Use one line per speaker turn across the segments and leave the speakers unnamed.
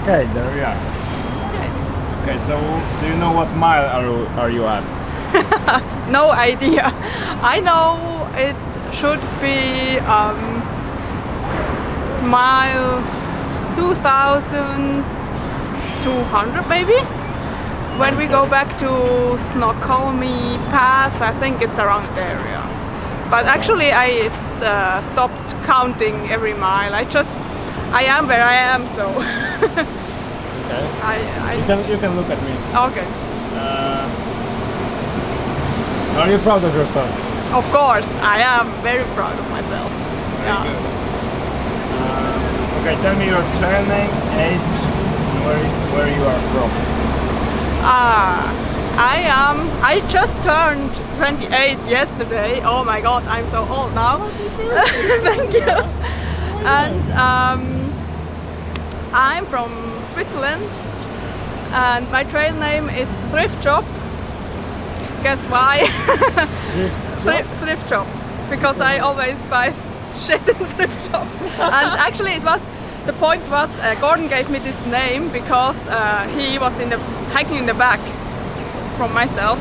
Okay, there we are. Okay, so do you know what mile are you at?
No idea. I know it should be mile 2,200 maybe. When we go back to Snoqualmie Pass, I think it's around the area. But actually I stopped counting every mile. I am where I am, so
Okay. You can look at me.
Okay.
Are you proud of yourself?
Of course, I am very proud of myself.
Very good. Okay, tell me your trail name, age, and where you are from.
I just turned 28 yesterday. Oh my god, I'm so old now. Thank you. And I'm from Switzerland, and my trail name is Thrift Shop. Guess why? Thrift Shop. Because I always buy shit in Thrift Shop. And actually the point was Gordon gave me this name because he was hiking in the back from myself,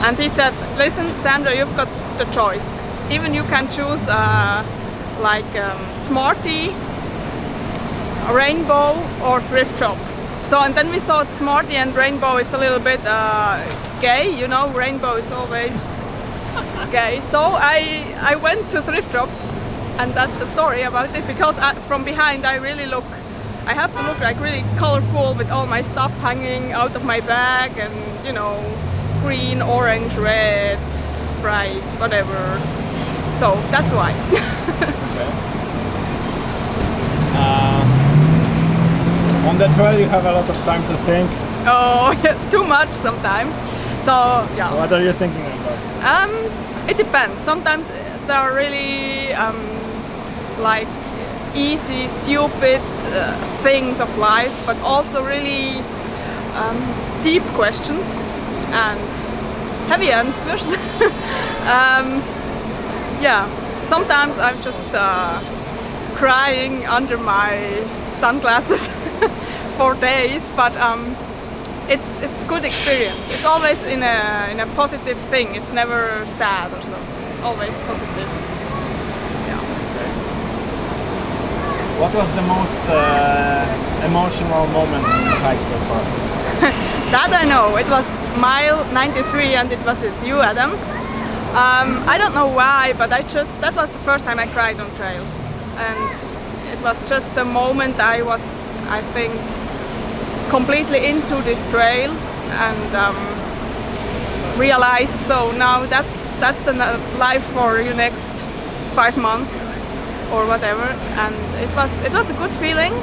and he said, listen Sandra, you've got the choice. Even you can choose Smarty, Rainbow or Thrift Shop. So, and then we thought Smarty and Rainbow is a little bit gay, you know, Rainbow is always gay. So I went to Thrift Shop, and that's the story about it, because from behind I have to look like really colorful with all my stuff hanging out of my bag, and you know, green, orange, red, bright, whatever. So that's why.
On the trail you have a lot of time to think.
Oh, yeah, too much sometimes. So yeah.
What are you thinking about?
It depends. Sometimes there are really easy, stupid things of life, but also really deep questions and heavy answers. Yeah, sometimes I'm just crying under my sunglasses for days, but it's good experience. It's always in a positive thing. It's never sad or something. It's always positive. Yeah.
Okay. What was the most emotional moment in the hike so far?
That I know. It was mile 93, and it was with you, Adam. I don't know why, but that was the first time I cried on trail, and it was just the moment I was, I think, completely into this trail, and realized, so now that's the life for your next 5 months or whatever, and it was a good feeling,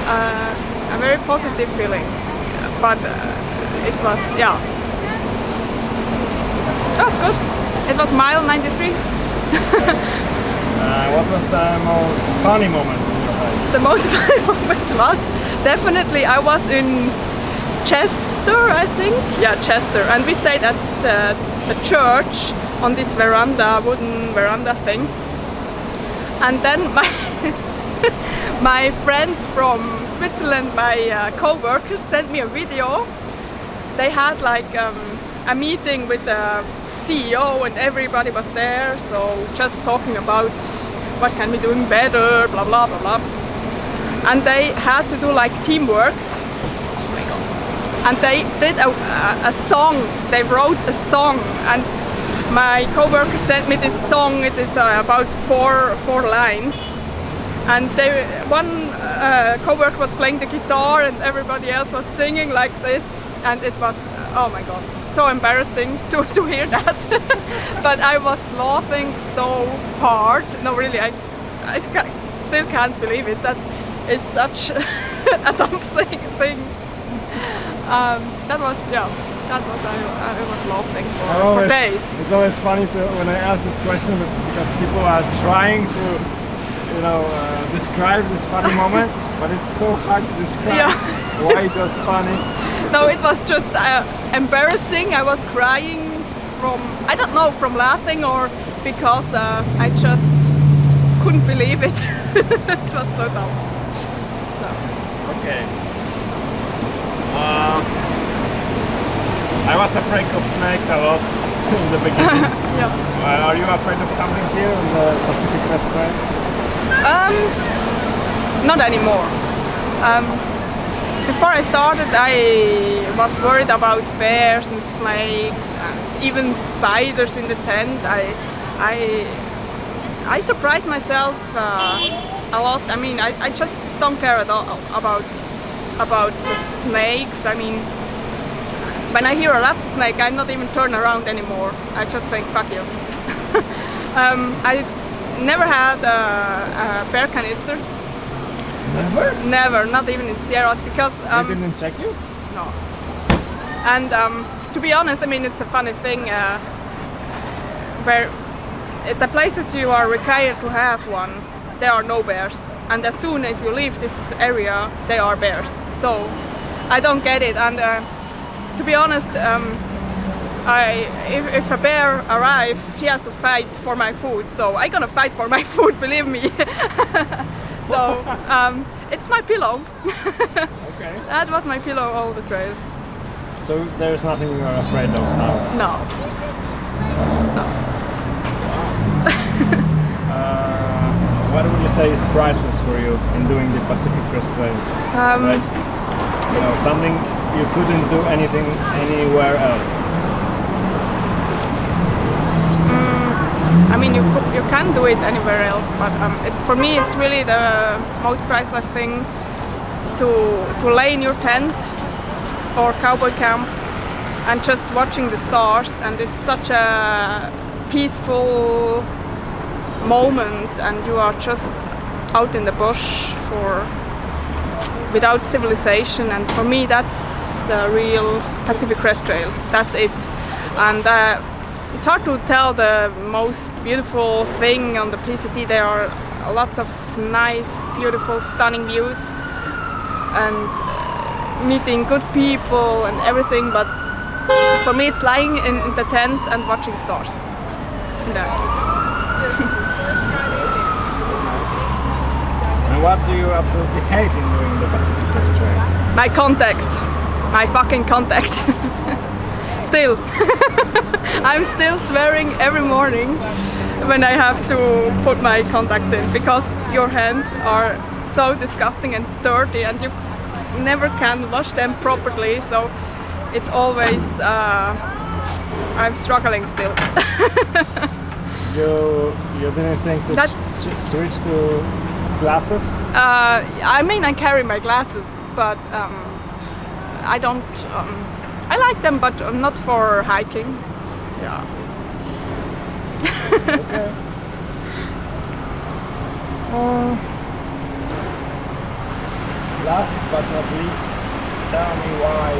a very positive feeling, but it was, yeah, it was good. It was mile 93.
What was the most funny moment in your life?
The most funny moment was definitely I was in Chester, I think. Yeah, Chester, and we stayed at the church on this veranda, wooden veranda thing. And then my friends from Switzerland, my co-workers, sent me a video. They had like a meeting with the CEO, and everybody was there, so just talking about what can we doing better, blah blah blah blah. And they had to do like teamworks. Oh my god. And they did a song. They wrote a song, and my co-worker sent me this song. It is about four lines, and one co-worker was playing the guitar, and everybody else was singing like this, and it was, oh my god, so embarrassing to hear that. But I was laughing so hard. No, really, I still can't believe it. That is such a dumb thing. That was, yeah, I was laughing for days.
It's always funny when I ask this question, because people are trying to, you know, describe this funny moment, but it's so hard to describe why it was funny.
No, it was just embarrassing. I was crying from, I don't know, from laughing or because I just couldn't believe it. It was so dumb. So.
Okay. Okay. I was afraid of snakes a lot in the beginning.
Yeah.
Are you afraid of something here on the Pacific Crest Trail?
Not anymore. Before I started, I was worried about bears and snakes and even spiders in the tent. I surprised myself a lot. I mean, I just don't care at all about the snakes. I mean, when I hear a rattlesnake, I'm not even turn around anymore. I just think, fuck you. I never had a bear canister.
Never?
Never, not even in Sierras, because
They didn't check you?
no. And to be honest, I mean, it's a funny thing where at the places you are required to have one, there are no bears, and as soon as you leave this area, there are bears. So I don't get it. And to be honest, if a bear arrives, he has to fight for my food. So I'm gonna fight for my food, believe me. So it's my pillow.
Okay.
That was my pillow all the trail.
So there's nothing you're afraid of now?
No. No.
What would you say is priceless for you in doing the Pacific Crest Trail? Like, you know, something you couldn't do anything anywhere else.
I mean, you can do it anywhere else, but it's for me. It's really the most priceless thing to lay in your tent or cowboy camp and just watching the stars, and it's such a peaceful moment, and you are just out in the bush without civilization. And for me, that's the real Pacific Crest Trail. That's it. And it's hard to tell the most beautiful thing on the PCT. There are lots of nice, beautiful, stunning views and meeting good people and everything, but for me it's lying in the tent and watching stars.
And what do you absolutely hate in doing the Pacific Crest Trail?
My contacts. My fucking contact. Still. I'm still swearing every morning when I have to put my contacts in, because your hands are so disgusting and dirty and you never can wash them properly, so it's always I'm struggling still.
You didn't think to switch to glasses?
I mean, I carry my glasses, but I don't. I like them, but not for hiking. Yeah.
Okay. Last but not least, tell me why.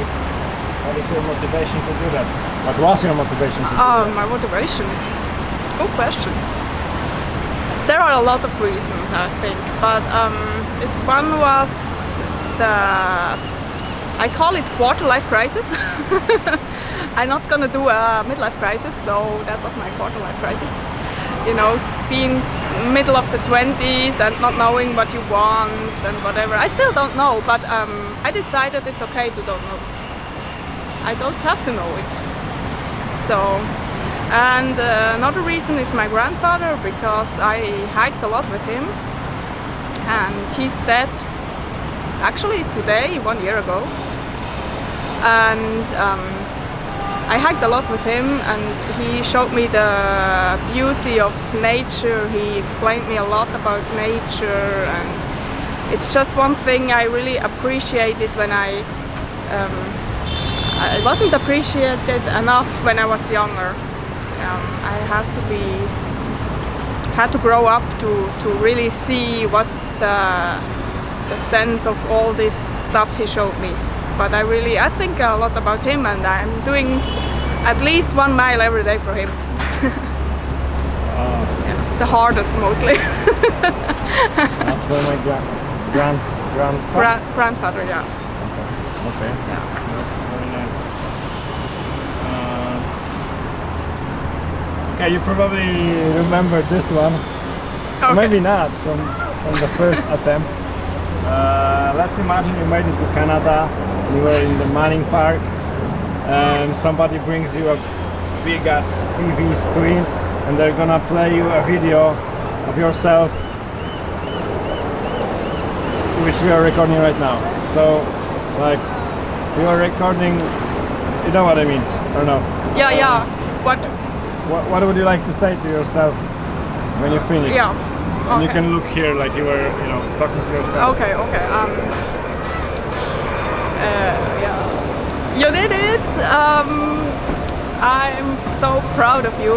What is your motivation to do that? What was your motivation to do that?
My motivation? Good question. There are a lot of reasons, I think, but one was I call it quarter life crisis. I'm not gonna do a midlife crisis, so that was my quarter life crisis. You know, being middle of the 20s and not knowing what you want and whatever. I still don't know, but I decided it's okay to don't know. I don't have to know it. So, and another reason is my grandfather, because I hiked a lot with him, and he's dead actually today, 1 year ago. And I hiked a lot with him, and he showed me the beauty of nature. He explained me a lot about nature, and it's just one thing I really appreciated when I wasn't appreciated enough when I was younger. I had to grow up to really see what's the sense of all this stuff he showed me. But I think a lot about him, and I'm doing at least 1 mile every day for him. Yeah, the hardest mostly.
That's for my
grandfather, yeah.
Okay.
Yeah.
That's very nice. Okay, you probably remember this one.
Okay.
Maybe not from the first attempt. let's imagine you made it to Canada, you were in the Manning Park, and somebody brings you a big ass TV screen, and they're gonna play you a video of yourself, which we are recording right now. So, like, you are recording, you know what I mean, or no?
Yeah.
What would you like to say to yourself when you finish?
Yeah.
And you
Okay.
can look here like you were, talking to yourself.
Okay. Yeah. You did it. I'm so proud of you.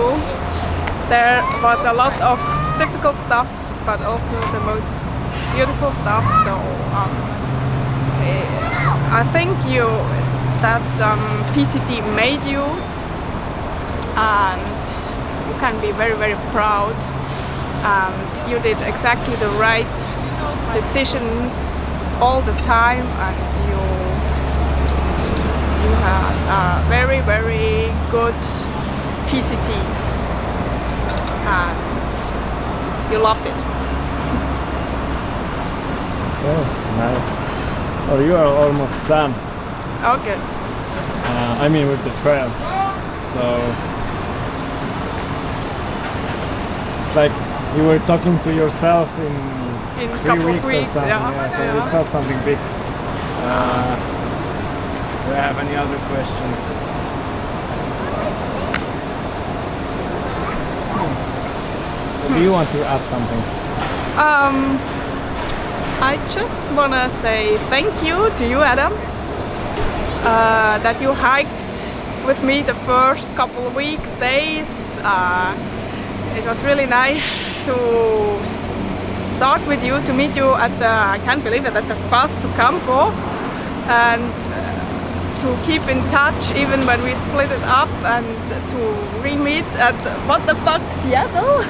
There was a lot of difficult stuff, but also the most beautiful stuff. So I think that PCT made you, and you can be very, very proud. And you did exactly the right decisions all the time, and you had a very, very good PCT, and you loved it.
Oh, nice. Oh, you are almost done.
Okay.
I mean, with the trail. So it's like you were talking to yourself in
In
3
couple of
weeks or
weeks,
something.
yeah.
So
Yeah.
it's not something big. Do I have any other questions? Do you want to add something?
I just wanna say thank you to you, Adam, that you hiked with me the first couple of weeks, days. It was really nice to start with you, to meet you at the, I can't believe it, at the Pass to Campo, and to keep in touch even when we split it up, and to re-meet at, what the fuck, Seattle?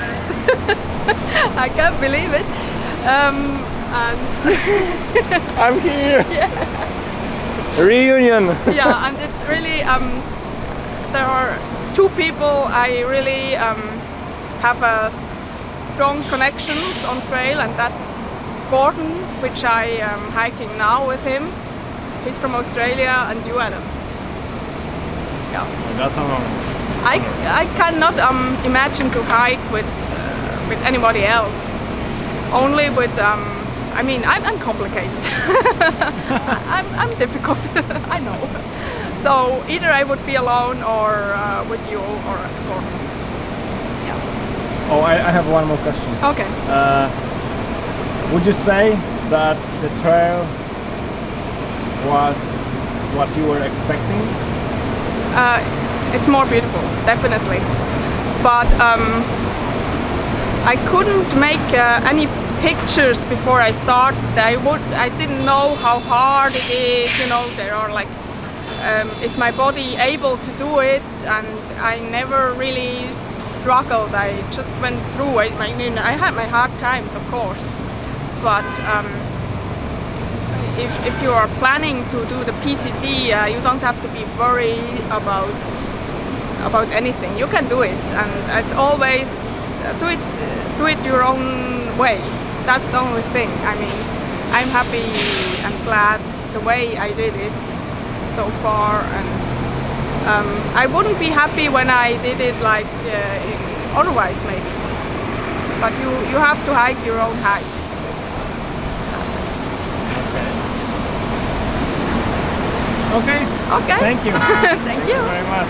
I can't believe it. And
I'm here! Reunion!
yeah, and it's really, there are two people I really have a strong connections on trail, and that's Gordon, which I am hiking now with him. He's from Australia, and you, Adam. Yeah.
That's
I cannot imagine to hike with anybody else. Only with I mean, I'm complicated. I'm difficult. I know. So either I would be alone, or with you, or Gordon. Yeah.
Oh, I have one more question.
Okay.
Would you say that the trail was what you were expecting?
It's more beautiful, definitely. But I couldn't make any pictures before I started. I didn't know how hard it is. There are like, is my body able to do it? And I never really struggled. I just went through. I mean, I had my hard times, of course, but if you are planning to do the PCT, you don't have to be worried about anything. You can do it, and it's always do it your own way. That's the only thing. I mean, I'm happy and glad the way I did it so far, and I wouldn't be happy when I did it like otherwise maybe. But you have to hike your own hike.
Okay.
Okay.
Thank you.
Thank
Thank
you.
you very much.